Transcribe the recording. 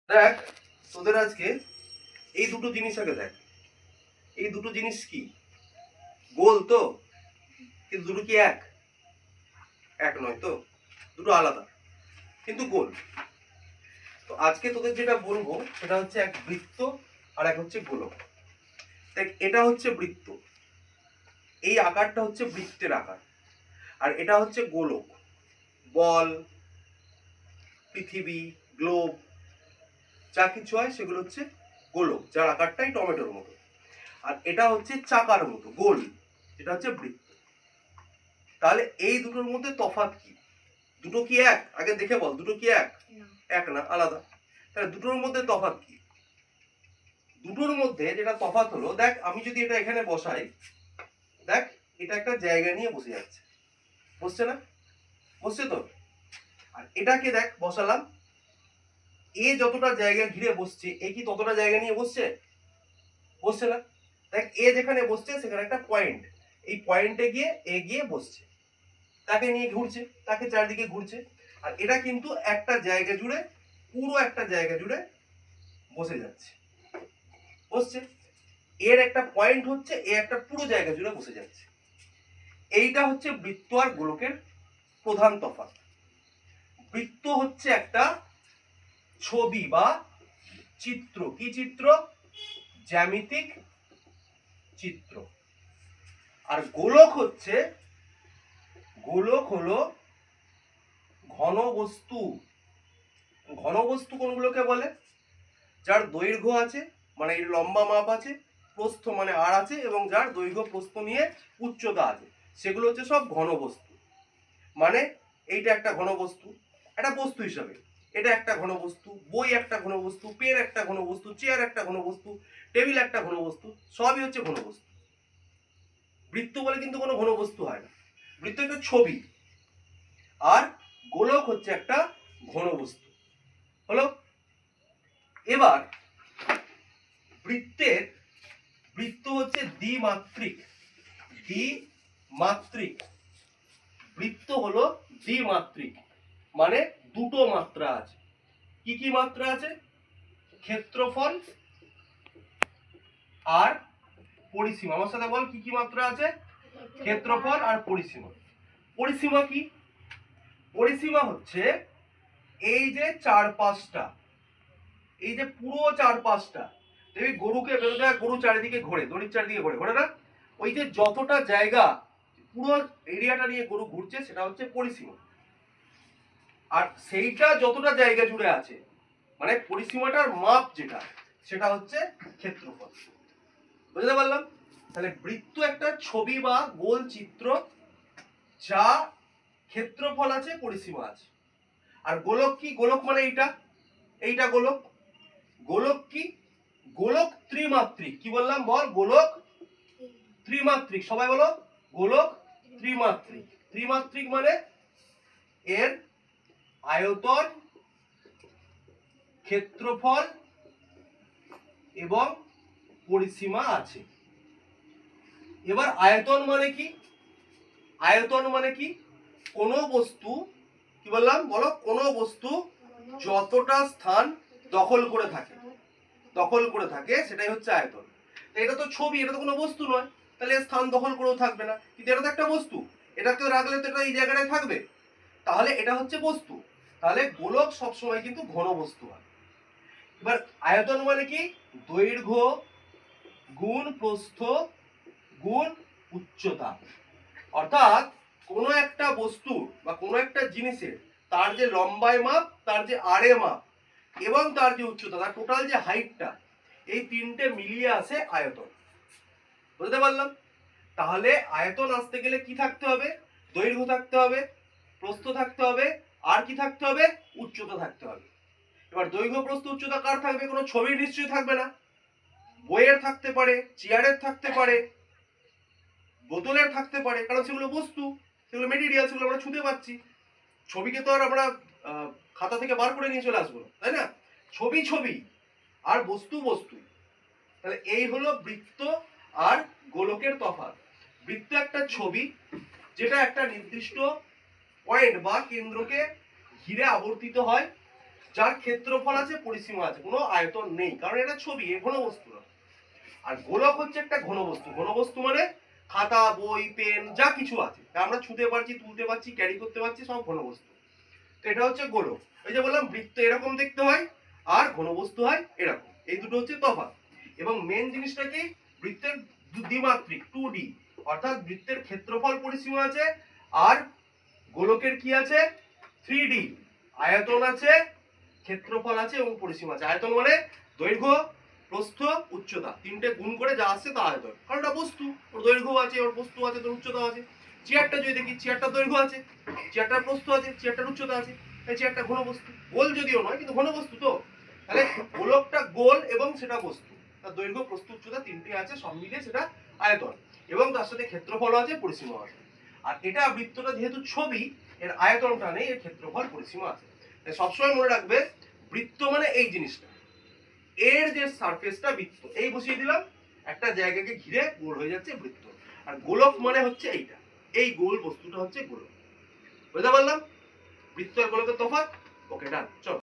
দেখ, তোদের আজকে এই দুটো জিনিস আগে দেখ। এই দুটো জিনিস কি? গোল তো, কিন্তু দুটো কি এক? এক নয় তো, দুটো আলাদা কিন্তু গোল। তো আজকে তোদের যেটা বলবো সেটা হচ্ছে এক বৃত্ত আর এক হচ্ছে গোলক। দেখ, এটা হচ্ছে বৃত্ত, এই আকারটা হচ্ছে বৃত্তের আকার, আর এটা হচ্ছে গোলক। বল, পৃথিবী, গ্লোব, যা কিছু হয় সেগুলো হচ্ছে গোলক, যার আকারটাই টমেটোর মতো। আর এটা হচ্ছে চাকার মতো গোল, এটা হচ্ছে বৃত্ত। তাহলে এই দুটোর মধ্যে তফাৎ কি? দুটো কি এক? আগে দেখে বল, দুটো কি এক? এক না, আলাদা। তাহলে দুটোর মধ্যে তফাৎ কি? দুটোর মধ্যে যেটা তফাৎ হলো, দেখ আমি যদি এটা এখানে বসাই, দেখ এটা একটা জায়গা নিয়ে বসে যাচ্ছে, বসছে না? বসছে তো। আর এটাকে দেখ বসালাম, এ যতটা জায়গা ঘিরে বসছে, এ কি ততটা জায়গা নিয়ে বসছে? বসছে না। দেখ, এ যেখানে বসছে সেখানে একটা পয়েন্ট, এই পয়েন্টে গিয়ে এ গিয়ে বসছে, তাকে নিয়ে ঘুরছে, তাকে চারদিকে ঘুরছে। আর এটা কিন্তু একটা জায়গা জুড়ে, পুরো একটা জায়গা জুড়ে বসে যাচ্ছে, বসছে। এর একটা পয়েন্ট হচ্ছে, এ একটা পুরো জায়গা জুড়ে বসে যাচ্ছে। এইটা হচ্ছে বৃত্ত আর গোলকের প্রধান তফাৎ। বৃত্ত হচ্ছে একটা ছবি বা চিত্র। কি চিত্র? জ্যামিতিক চিত্র। আর গোলক হচ্ছে, গোলক হলো ঘন বস্তু। ঘন বস্তু কোনগুলোকে বলে? যার দৈর্ঘ্য আছে, মানে এর লম্বা মাপ আছে, প্রস্থ মানে আর আছে, এবং যার দৈর্ঘ্য প্রস্থ নিয়ে উচ্চতা আছে, সেগুলো হচ্ছে সব ঘন বস্তু। মানে এইটা একটা ঘন বস্তু, একটা বস্তু হিসাবে। এটা একটা ঘন বস্তু, বই একটা ঘন বস্তু, পেন একটা ঘন বস্তু, চেয়ার একটা ঘন বস্তু, টেবিল একটা ঘন বস্তু, সবই হচ্ছে ঘন বস্তু। বৃত্ত বলে কিন্তু কোনো ঘন বস্তু হয় না, বৃত্ত একটা ছবি। আর গোলক হচ্ছে একটা ঘন বস্তু। হলো? এবার বৃত্তের, বৃত্ত হচ্ছে দ্বিমাত্রিক। দ্বিমাত্রিক বৃত্ত হলো দ্বিমাত্রিক, মানে দুটো মাত্রা আছে। কি কি মাত্রা আছে? ক্ষেত্রফল আর পরিসীমা। আমার সাথে বল, কি কি মাত্রা আছে? ক্ষেত্রফল আর পরিসীমা। পরিসীমা কি? পরিসীমা হচ্ছে এই যে চারপাশটা, এই যে পুরো চারপাশটা, এই গরুকে বেরোতে হয়, গরু চারিদিকে ঘোরে, দড়ির চারিদিকে ঘোরে, ঘোরে না? ওই যে যতটা জায়গা, পুরো এরিয়াটা নিয়ে গরু ঘুরছে, সেটা হচ্ছে পরিসীমা। আর সেইটা যতটা জায়গা জুড়ে আছে, মানে পরিসীমাটার মাপ যেটা, সেটা হচ্ছে ক্ষেত্রফল। বুঝতে পারলাম? তাহলে বৃত্ত একটা ছবি বা গোল চিত্র, যা ক্ষেত্রফল আছে, পরিসীমা আছে। আর গোলক কি? গোলক মানে এইটা, এইটা গোলক। গোলক কি? গোলক ত্রিমাত্রিক। কি বললাম বল? গোলক ত্রিমাত্রিক। সবাই বলো, গোলক ত্রিমাত্রিক। ত্রিমাত্রিক মানে এর আয়তন, ক্ষেত্রফল এবং পরিসীমা আছে। এবার আয়তন মানে কি? আয়তন মানে কি? কোন বস্তু, কি বললাম বলো, কোন বস্তু যতটা স্থান দখল করে থাকে, দখল করে থাকে, সেটাই হচ্ছে আয়তন। এটা তো ছবি, এটা তো কোনো বস্তু নয়, তাহলে স্থান দখল করেও থাকবে না। কিন্তু এটা তো একটা বস্তু, এটাকে রাখলে তো এটা এই জায়গাটায় থাকবে, তাহলে এটা হচ্ছে বস্তু। তাহলে গোলক সবসময় কিন্তু ঘন বস্তু হয়। এবার আয়তন মানে কি? দৈর্ঘ্য গুণ প্রস্থ গুণ উচ্চতা। অর্থাৎ কোনো একটা বস্তু বা কোনো একটা জিনিসের, তার যে লম্বায় মাপ, তার যে আড়ে মাপ, এবং তার যে উচ্চতা, তার টোটাল যে হাইটটা, এই তিনটে মিলিয়ে আসে আয়তন। বুঝতে পারলাম? তাহলে আয়তন আসতে গেলে কি থাকতে হবে? দৈর্ঘ্য থাকতে হবে, প্রস্থ থাকতে হবে, আর কি থাকতে হবে? উচ্চতা থাকতে হবে। এবার দৈর্ঘ্য প্রস্থ উচ্চতা কার থাকবে? কোনো ছবির নিশ্চয়ই থাকবে না। বইয়ের থাকতে পারে, চেয়ারের থাকতে পারে, বোতলের থাকতে পারে, কারণ সেগুলো বস্তু, সেগুলো মেটেরিয়াল, সেগুলো আমরা ছুঁতে পাচ্ছি। ছবিকে তো আর আমরা খাতা থেকে বার করে নিয়ে চলে আসবো, তাই না? ছবি ছবি, আর বস্তু বস্তু। তাহলে এই হলো বৃত্ত আর গোলকের তফাৎ। বৃত্ত একটা ছবি, যেটা একটা নির্দিষ্ট পয়েন্ট বা কেন্দ্রকে ঘিরে আবর্তিত হয়, যার ক্ষেত্রফল আছে পরিসীমা আছে, কোনো আয়তন নেই, কারণ এটা ছবি, এ ঘনবস্তু না। আর গোলক হচ্ছে একটা ঘনবস্তু। ঘনবস্তু মানে খাতা, বই, পেন যা কিছু আছে, তা আমরা ছুঁতে পারছি, তুলতে পারছি, ক্যারি করতে পারছি, সব ঘনবস্তু। তো এটা হচ্ছে গোলক। এই যে বললাম বৃত্ত এরকম দেখতে হয় আর ঘনবস্তু হয় এরকম, এই দুটো হচ্ছে তফাৎ। এবং মেন জিনিসটা কি, বৃত্তের দ্বিমাত্রিক 2D, অর্থাৎ বৃত্তের ক্ষেত্রফল পরিসীমা আছে আর গোলকের কি আছে 3D, আয়তন আছে, ক্ষেত্রফল আছে এবং পরিসীমা আছে। আয়তন মানে দৈর্ঘ্য, প্রস্থ, উচ্চতা, তিনটে গুণ করে যা আসছে তা আয়তন। কারণ এটা বস্তু, ওর দৈর্ঘ্য আছে, ওর বস্তু আছে, তোর উচ্চতা আছে। চেয়ারটা যদি দেখি, চেয়ারটার দৈর্ঘ্য আছে, চেয়ারটার প্রস্থ আছে, চেয়ারটার উচ্চতা আছে, তাই চেয়ারটা ঘনবস্তু। গোল যদিও নয় কিন্তু ঘনবস্তু তো। তাহলে গোলকটা গোল এবং সেটা বস্তু, তার দৈর্ঘ্য, প্রস্থ, উচ্চতা তিনটে আছে, সব মিলিয়ে সেটা আয়তন, এবং তার সাথে ক্ষেত্রফল আছে, পরিসীমা আছে। আর এটা বৃত্তটা যেহেতু ছবি, এর আয়তনটা নেই, এর ক্ষেত্রফল পরিসীমা আছে। তাই সবসময় মনে রাখবে বৃত্ত মানে এই জিনিসটা, এর যে সারফেসটা বৃত্ত, এই বসিয়ে দিলাম, একটা জায়গাকে ঘিরে গোল হয়ে যাচ্ছে বৃত্ত। আর গোলক মানে হচ্ছে এইটা, এই গোল বস্তুটা হচ্ছে গোলক। বুঝতে পারলাম বৃত্ত আর গোলকের তফাৎ? ওকে, ডান, চলো।